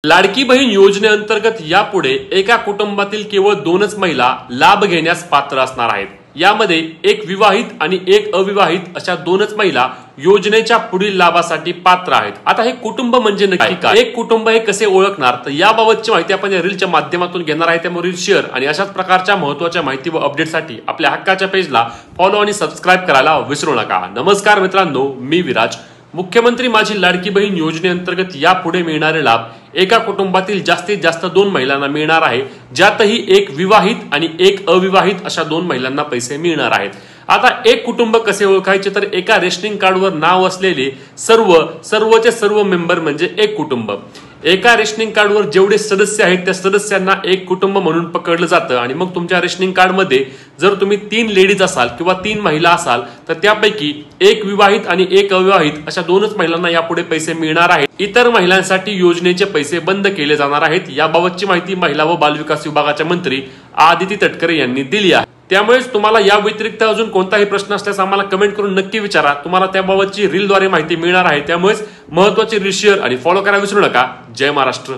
लाडकी बहीण योजनेअंतर्गत यापुढे एका कुटुंबातील केवळ 2च महिला लाभ घेण्यास पात्र असणार आहेत। यामध्ये एक विवाहित आणि एक अविवाहित अशा 2च महिला योजनेच्या पुढील लाभासाठी पात्र आहेत। आता हे कुटुंब म्हणजे नक्की काय, एक कुटुंब हे कसे ओळखणार, तर याबाबतची माहिती आपण या रीलच्या माध्यमातून घेणार आहे। त्यामुळे रील शेअर आणि अशाच प्रकारच्या महत्त्वाच्या माहिती व अपडेटसाठी आपल्या हक्काच्या पेजला फॉलो आणि सबस्क्राइब करायला विसरू नका। नमस्कार मित्रांनो, मी विराज। मुख्यमंत्री माझी लाडकी बहीण योजनेअंतर्गत यापुढे मिळणारे लाभ एका कुटुंबातील जास्तीत जास्त 2 महिलांना मिळणार आहे, ज्यातही एक विवाहित आणि एक अविवाहित अशा 2 महिलांना पैसे मिळणार आहेत। आता एक कुटुंब कसे ओळखायचे, तर एका रेशनिंग कार्डवर नाव असलेले सर्वचे सर्व मेंबर म्हणजे एक कुटुंब। एका रेशनिंग कार्डवर जेवढे सदस्य आहेत त्या सदस्यांना एक कुटुंब म्हणून पकडलं जातं। आणि मग तुमच्या रेशनिंग कार्डमध्ये जर तुम्ही 3 लेडीज असाल किंवा 3 महिला असाल तर त्यापैकी एक विवाहित आणि एक अविवाहित अशा 2च महिलांना यापुढे पैसे मिळणार आहेत। इतर महिलांसाठी योजनेचे पैसे बंद केले जाणार आहेत। याबाबतची माहिती महिला व बालविकास विभागाच्या मंत्री आदिती तटकरे यांनी दिली आहे। त्यामुळेच तुम्हाला या व्यतिरिक्त अजून कोणताही प्रश्न असल्यास आम्हाला कमेंट करून नक्की विचारा। तुम्हाला त्याबाबतची रीलद्वारे माहिती मिळणार आहे। त्यामुळेच महत्त्वाची रील शेअर आणि फॉलो करायला विसरू नका। जय महाराष्ट्र।